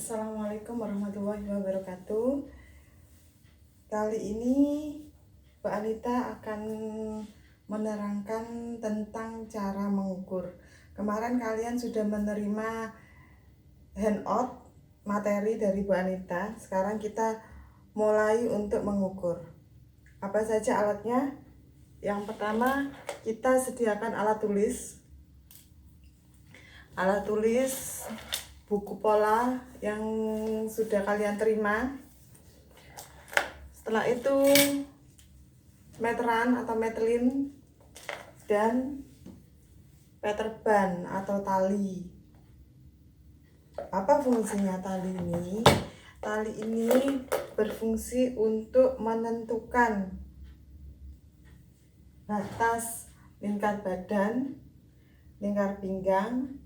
Assalamualaikum warahmatullahi wabarakatuh. Kali ini Mbak Anita akan menerangkan tentang cara mengukur. Kemarin kalian sudah menerima handout materi dari Bu Anita. Sekarang kita mulai untuk mengukur. Apa saja alatnya? Yang pertama, kita sediakan alat tulis. Alat tulis, buku pola yang sudah kalian terima. Setelah itu meteran atau metelin dan meterban atau tali. Apa fungsinya tali ini? Tali ini berfungsi untuk menentukan batas lingkar badan, lingkar pinggang,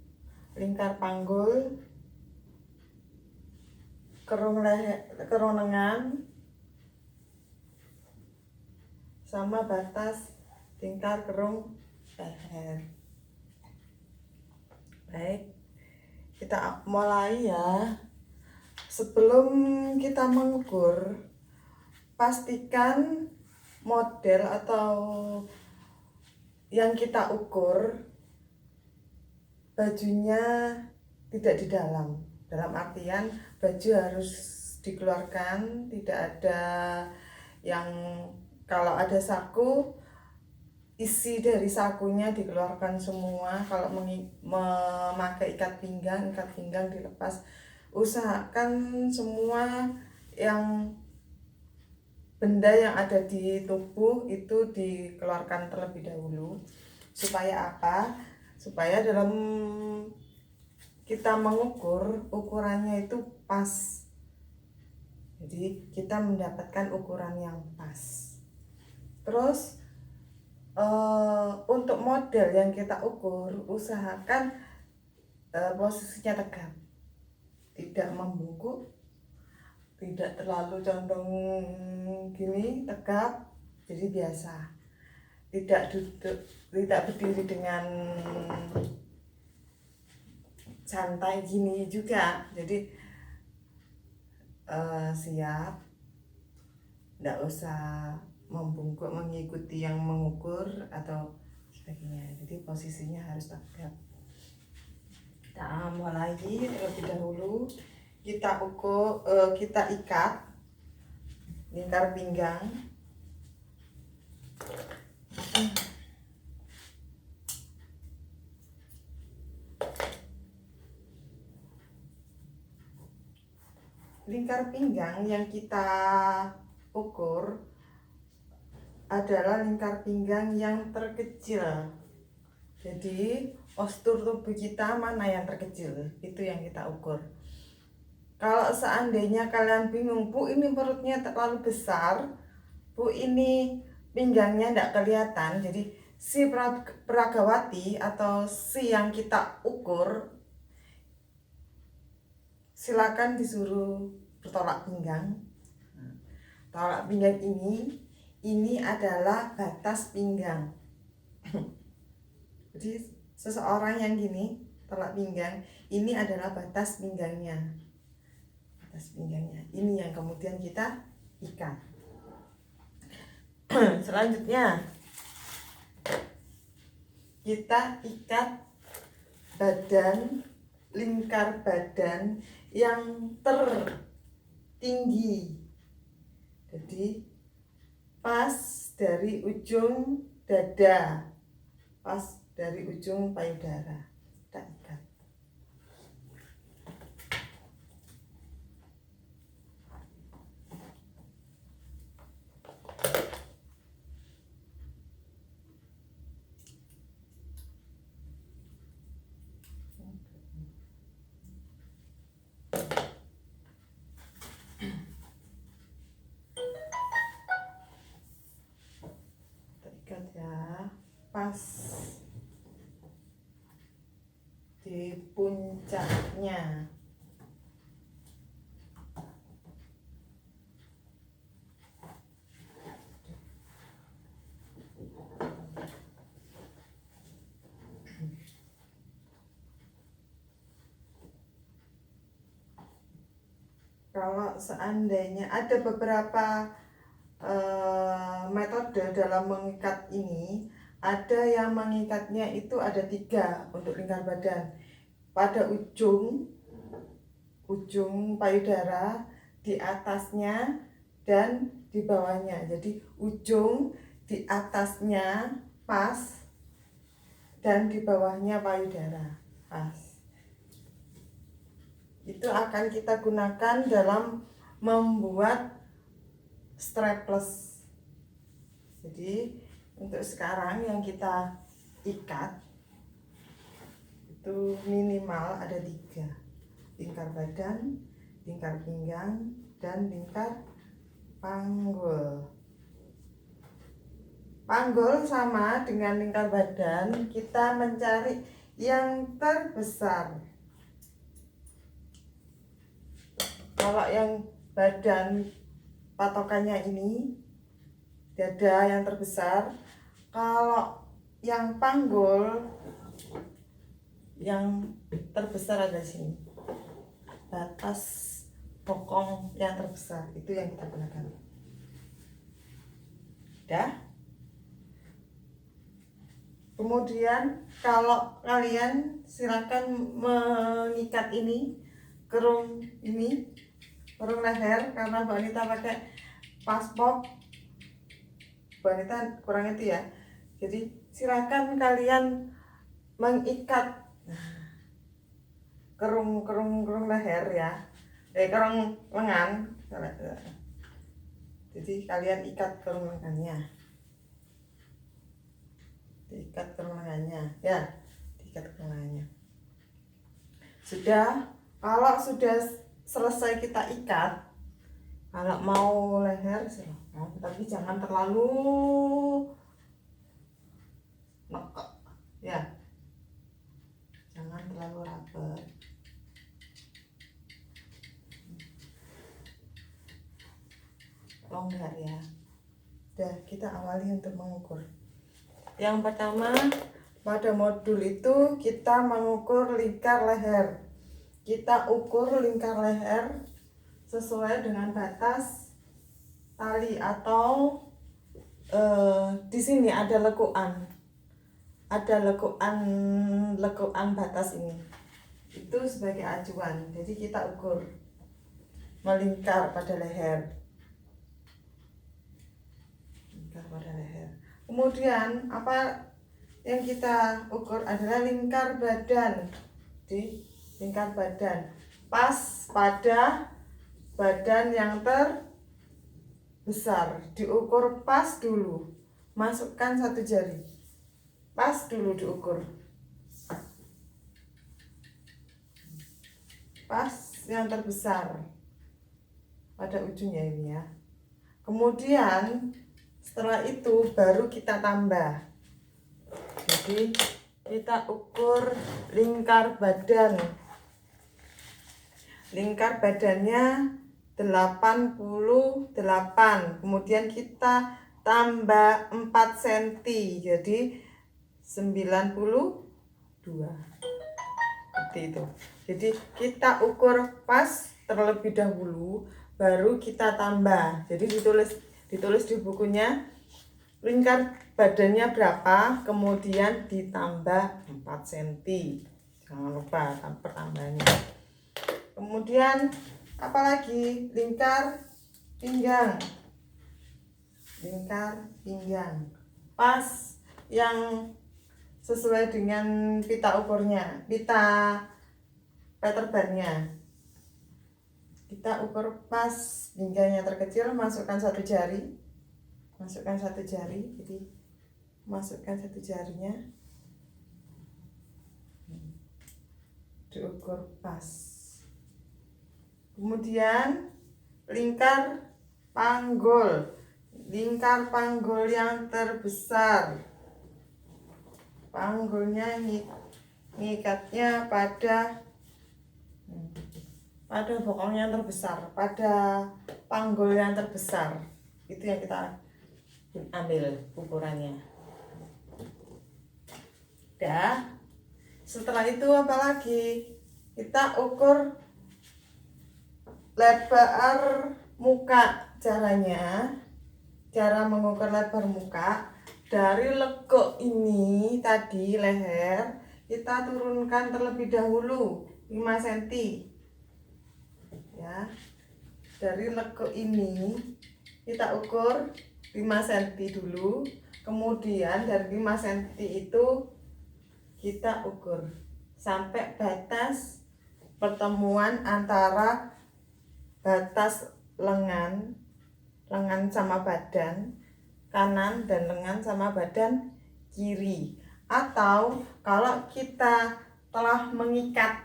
lingkar panggul, kerong lengan, sama batas lingkar kerung leher. Baik, kita mulai ya. Sebelum kita mengukur, pastikan model atau yang kita ukur bajunya tidak di dalam. Dalam artian baju harus dikeluarkan, tidak ada yang kalau ada saku, isi dari sakunya dikeluarkan semua. Kalau memakai ikat pinggang dilepas. Usahakan semua yang benda yang ada di tubuh itu dikeluarkan terlebih dahulu. Supaya apa? Supaya dalam kita mengukur, ukurannya itu pas. Jadi kita mendapatkan ukuran yang pas. Terus untuk model yang kita ukur, usahakan posisinya tegap, tidak membungkuk, tidak terlalu condong gini, tegap, jadi biasa. Tidak duduk, tidak berdiri dengan santai gini juga. Jadi siap, tidak usah membungkuk mengikuti yang mengukur atau sebagainya. Jadi posisinya harus tegap. Kita mulai terlebih dahulu. Kita ukur, kita ikat lingkar pinggang. Lingkar pinggang yang kita ukur adalah lingkar pinggang yang terkecil. Jadi postur tubuh kita mana yang terkecil, itu yang kita ukur. Kalau seandainya kalian bingung, Bu ini perutnya terlalu besar, Bu ini pinggangnya tidak kelihatan, jadi si peragawati atau si yang kita ukur silakan disuruh bertolak pinggang. Tolak pinggang ini adalah batas pinggang. Jadi seseorang yang gini tolak pinggang, ini adalah batas pinggangnya. Batas pinggangnya. Ini yang kemudian kita ikat. Selanjutnya kita ikat badan, lingkar badan yang tertinggi. Jadi pas dari ujung dada, pas dari ujung payudara, kita ikat. Ikat ya, pas di puncaknya. Kalau seandainya ada beberapa metode dalam mengikat ini, ada yang mengikatnya itu ada 3 untuk lingkar badan. Pada ujung payudara, di atasnya dan di bawahnya. Jadi ujung di atasnya pas dan di bawahnya payudara pas. Itu akan kita gunakan dalam membuat strapless. Jadi untuk sekarang yang kita ikat itu minimal ada 3: lingkar badan, lingkar pinggang, dan lingkar panggul. Panggul sama dengan lingkar badan, kita mencari yang terbesar. Kalau yang badan patokannya ini, dada yang terbesar. Kalau yang panggul, yang terbesar ada sini, batas bokong yang terbesar, itu yang kita gunakan. Dah. Kemudian kalau kalian silakan mengikat ini, kerung leher, karena Mbak Anita pakai paspor, Mbak Anita kurang itu ya. Jadi silakan kalian mengikat kerung leher ya, kerung lengan. Jadi kalian ikat kerung lengannya, diikat kerung lengannya ya, diikat kerung lengannya. Kalau sudah selesai kita ikat, kalau mau leher silakan, tapi jangan terlalu nekek ya, jangan terlalu rapat. Longgar ya. Udah, kita awali untuk mengukur. Yang pertama, pada modul itu kita mengukur lingkar leher. Kita ukur lingkar leher sesuai dengan batas tali atau di sini ada lekuan. Ada lekuan batas ini. Itu sebagai acuan. Jadi kita ukur melingkar pada leher. Lingkar pada leher. Kemudian apa yang kita ukur adalah lingkar badan. Di lingkar badan pas pada badan yang terbesar, diukur pas dulu, masukkan 1 jari, pas dulu diukur, pas yang terbesar pada ujungnya ini ya. Kemudian setelah itu baru kita tambah. Jadi kita ukur lingkar badan. Lingkar badannya 88, kemudian kita tambah 4 cm, jadi 92. Seperti itu. Jadi kita ukur pas terlebih dahulu, baru kita tambah. Jadi ditulis di bukunya lingkar badannya berapa, kemudian ditambah 4 cm. Jangan lupa pertambahannya. Kemudian apalagi, lingkar pinggang. Lingkar pinggang pas yang sesuai dengan pita ukurnya, pita Peterbannya. Kita ukur pas pinggangnya terkecil, masukkan 1 jari. Masukkan 1 jari, jadi masukkan 1 jarinya, diukur pas. Kemudian lingkar panggul. Lingkar panggul yang terbesar. Panggulnya ngikatnya pada bokong yang terbesar, pada panggul yang terbesar. Itu yang kita ambil ukurannya. Dah. Setelah itu apalagi? Kita ukur lebar muka. Cara mengukur lebar muka, dari lekuk ini tadi leher kita turunkan terlebih dahulu 5 cm ya. Dari lekuk ini kita ukur 5 cm dulu, kemudian dari 5 cm itu kita ukur sampai batas pertemuan antara batas lengan sama badan kanan dan lengan sama badan kiri. Atau kalau kita telah mengikat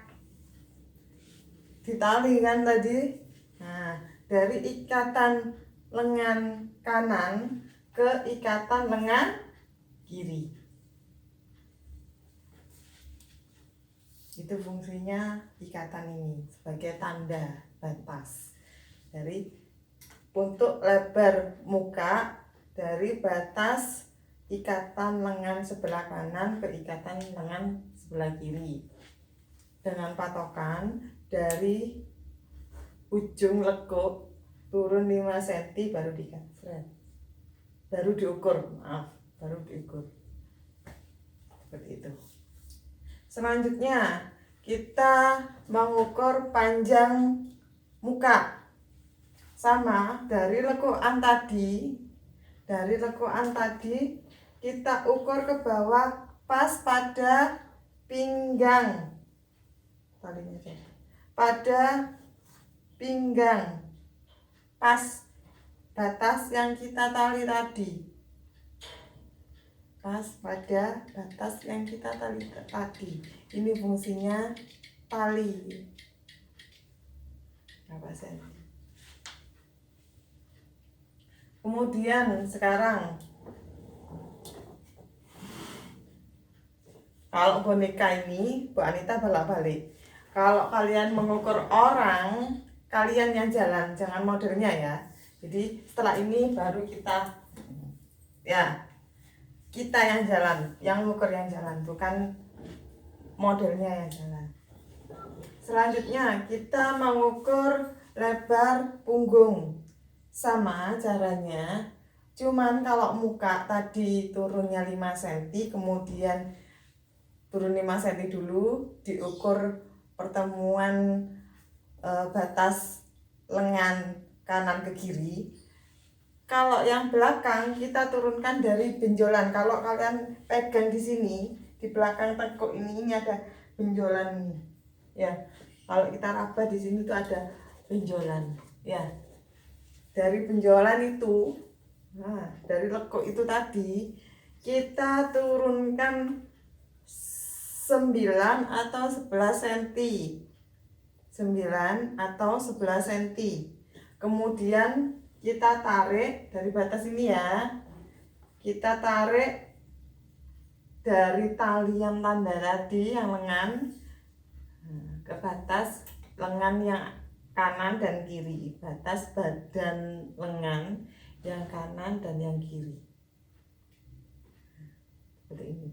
di tali kan tadi, nah dari ikatan lengan kanan ke ikatan lengan kiri, itu fungsinya ikatan ini sebagai tanda batas dari untuk lebar muka dari batas ikatan lengan sebelah kanan ke ikatan lengan sebelah kiri, dengan patokan dari ujung lekuk turun 5 cm baru diikat, baru diukur seperti itu. Selanjutnya kita mengukur panjang muka. Sama dari lekukan tadi, kita ukur ke bawah pas pada pinggang, talinya pada pinggang, pas batas yang kita tali tadi, pas pada batas yang kita tali tadi. Ini fungsinya tali berapa senti. Kemudian sekarang kalau boneka ini Bu Anita bolak-balik. Kalau kalian mengukur orang, kalian yang jalan, jangan modelnya ya. Jadi setelah ini baru kita yang jalan, yang mengukur yang jalan, bukan modelnya yang jalan. Selanjutnya kita mengukur lebar punggung. Sama caranya, cuman kalau muka tadi turunnya 5 cm, kemudian turun 5 cm dulu, diukur pertemuan batas lengan kanan ke kiri. Kalau yang belakang kita turunkan dari benjolan. Kalau kalian pegang di sini, di belakang tekuk ini ada benjolan ini. Ya, kalau kita raba di sini tuh ada benjolan. Ya. Dari benjolan itu, dari lekuk itu tadi kita turunkan 9 atau 11 cm. 9 atau 11 cm. Kemudian kita tarik dari batas ini ya. Kita tarik dari tali yang tanda tadi yang lengan ke batas lengan yang kanan dan kiri, batas badan lengan yang kanan dan yang kiri, seperti ini.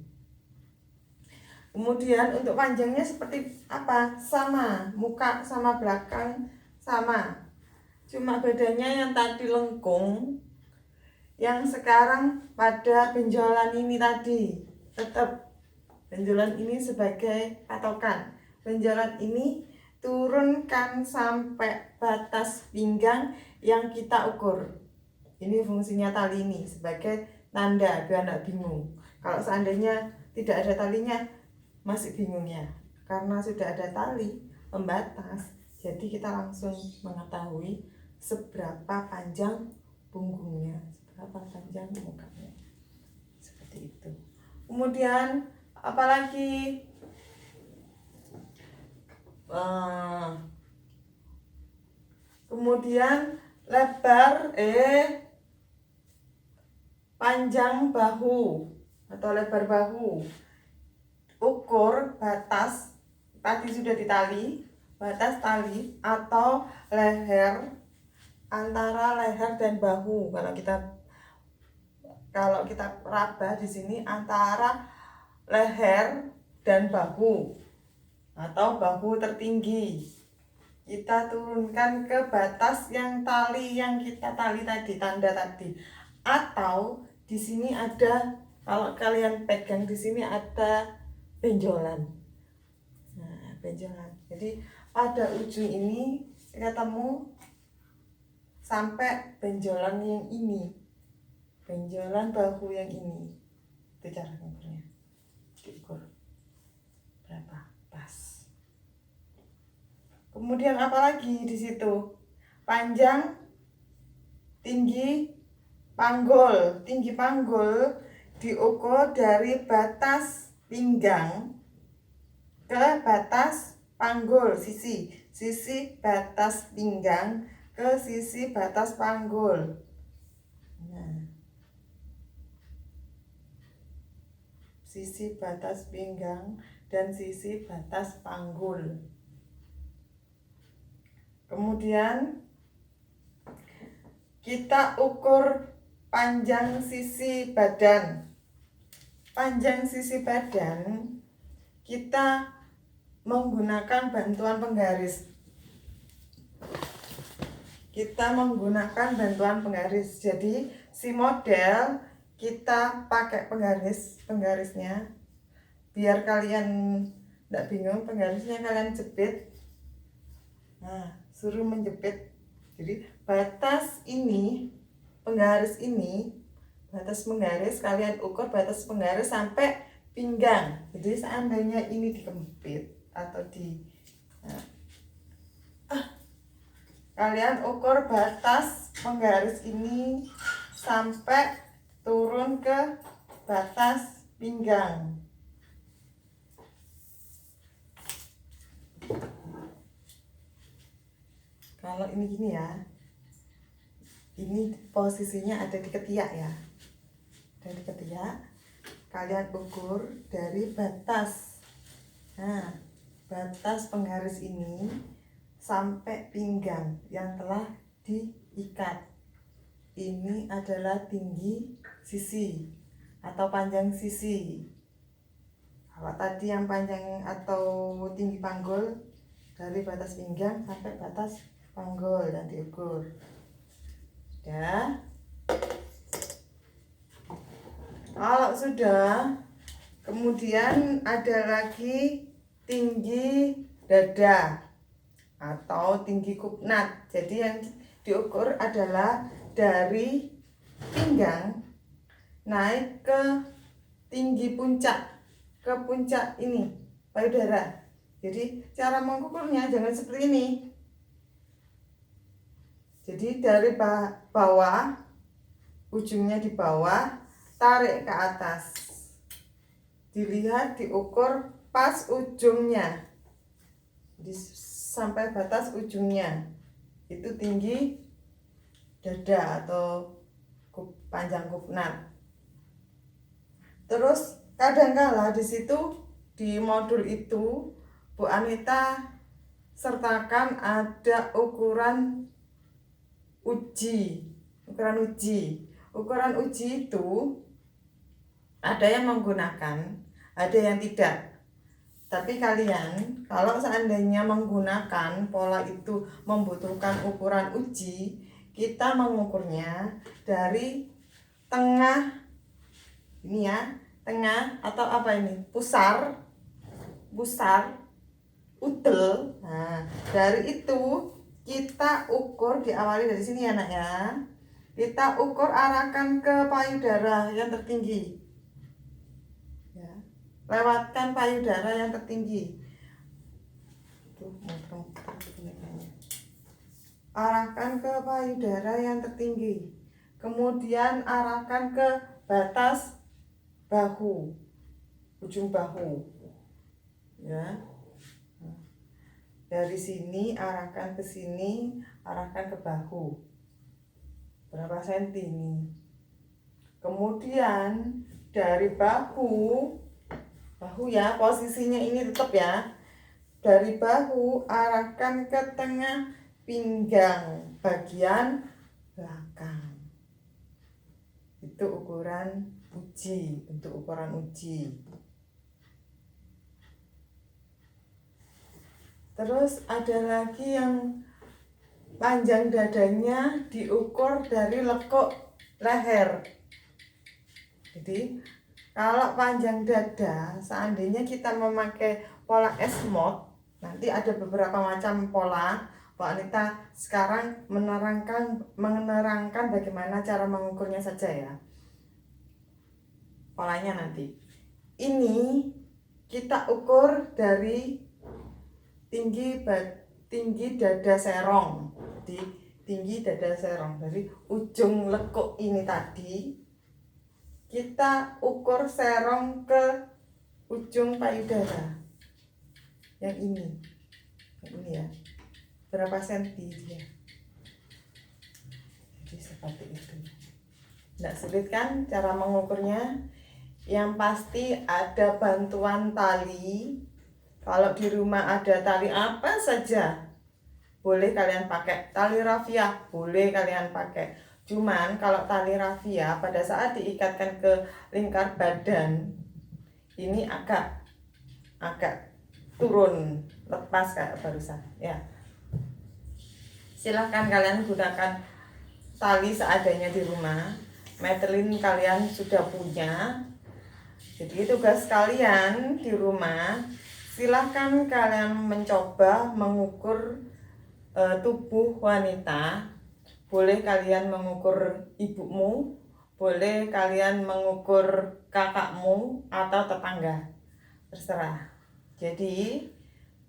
Kemudian untuk panjangnya seperti apa? Sama, muka sama belakang sama, cuma bedanya yang tadi lengkung, yang sekarang pada benjolan ini tadi. Tetap benjolan ini sebagai patokan. Benjolan ini turunkan sampai batas pinggang yang kita ukur. Ini fungsinya tali ini sebagai tanda biar tidak bingung. Kalau seandainya tidak ada talinya masih bingung ya, karena sudah ada tali pembatas, jadi kita langsung mengetahui seberapa panjang punggungnya, seberapa panjang mukanya, seperti itu. Kemudian apalagi kemudian lebar panjang bahu atau lebar bahu, ukur batas tadi sudah ditali, batas tali atau leher, antara leher dan bahu. Kalau kita raba di sini antara leher dan bahu atau bahu tertinggi, kita turunkan ke batas yang tali yang kita tali tadi, tanda tadi. Atau di sini ada, kalau kalian pegang di sini ada benjolan. Nah, benjolan. Jadi pada ujung ini ketemu sampai benjolan yang ini, benjolan bahu yang ini. Itu cara ngukurnya. Diukur berapa pas. Kemudian apa lagi di situ? Panjang, tinggi, panggul. Tinggi panggul diukur dari batas pinggang ke batas panggul, sisi batas pinggang ke sisi batas panggul. Nah, sisi batas pinggang dan sisi batas panggul. Kemudian kita ukur panjang sisi badan. Panjang sisi badan kita menggunakan bantuan penggaris. Kita menggunakan bantuan penggaris. Jadi si model kita pakai penggarisnya. Biar kalian tidak bingung, penggarisnya kalian jepit. Nah, suruh menjepit. Jadi batas ini, penggaris ini, batas penggaris kalian ukur batas penggaris sampai pinggang. Jadi seandainya ini dikempit atau kalian ukur batas penggaris ini sampai turun ke batas pinggang. Kalau ini gini ya, ini posisinya ada di ketiak ya, dari ketiak kalian ukur dari batas, nah batas penggaris ini sampai pinggang yang telah diikat. Ini adalah tinggi sisi atau panjang sisi. Kalau tadi yang panjang atau tinggi panggul dari batas pinggang sampai batas panggul dan diukur. Ya. Kalau sudah, kemudian ada lagi tinggi dada atau tinggi kupnat. Jadi yang diukur adalah dari pinggang naik ke tinggi puncak, ke puncak ini payudara. Jadi cara mengukurnya jangan seperti ini. Jadi dari bawah, ujungnya di bawah, tarik ke atas. Dilihat, diukur pas ujungnya. Jadi sampai batas ujungnya. Itu tinggi dada atau panjang kupnat. Terus kadangkala di situ di modul itu Bu Anita sertakan ada ukuran uji. Ukuran uji itu ada yang menggunakan, ada yang tidak. Tapi kalian kalau seandainya menggunakan pola itu membutuhkan ukuran uji, kita mengukurnya dari tengah ini ya, tengah atau apa ini? Pusar, udel. Nah, dari itu kita ukur, diawali dari sini ya nak ya. Kita ukur arahkan ke payudara yang tertinggi. Ya, lewatkan payudara yang tertinggi. Arahkan ke payudara yang tertinggi. Kemudian arahkan ke batas bahu, ujung bahu. Ya. Dari sini arahkan ke sini, arahkan ke bahu. Berapa senti ini? Kemudian dari bahu ya, posisinya ini tetap ya. Dari bahu arahkan ke tengah pinggang bagian belakang. Itu ukuran uji, untuk ukuran uji. Terus ada lagi yang panjang dadanya diukur dari lekuk leher. Jadi kalau panjang dada, seandainya kita memakai pola S-mode, nanti ada beberapa macam pola. Wanita sekarang menerangkan bagaimana cara mengukurnya saja ya. Polanya nanti. Ini kita ukur dari tinggi dada serong. Jadi tinggi dada serong dari ujung lekuk ini tadi kita ukur serong ke ujung payudara. Yang ini ya. Berapa senti dia? Jadi seperti itu. Tidak sulit kan cara mengukurnya? Yang pasti ada bantuan tali. Kalau di rumah ada tali apa saja, boleh kalian pakai. Tali rafia boleh kalian pakai. Cuman kalau tali rafia pada saat diikatkan ke lingkar badan, ini agak turun, lepas kayak barusan ya. Silahkan kalian gunakan tali seadanya di rumah. Metelin kalian sudah punya. Jadi tugas kalian di rumah, silahkan kalian mencoba mengukur tubuh wanita. Boleh kalian mengukur ibumu, boleh kalian mengukur kakakmu atau tetangga, terserah. Jadi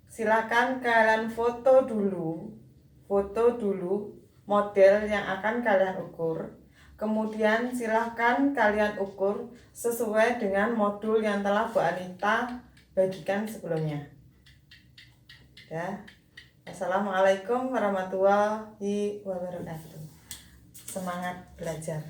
silahkan kalian foto dulu model yang akan kalian ukur. Kemudian silahkan kalian ukur sesuai dengan modul yang telah Bu Anita bagikan sebelumnya. Ya. Assalamualaikum warahmatullahi wabarakatuh. Semangat belajar.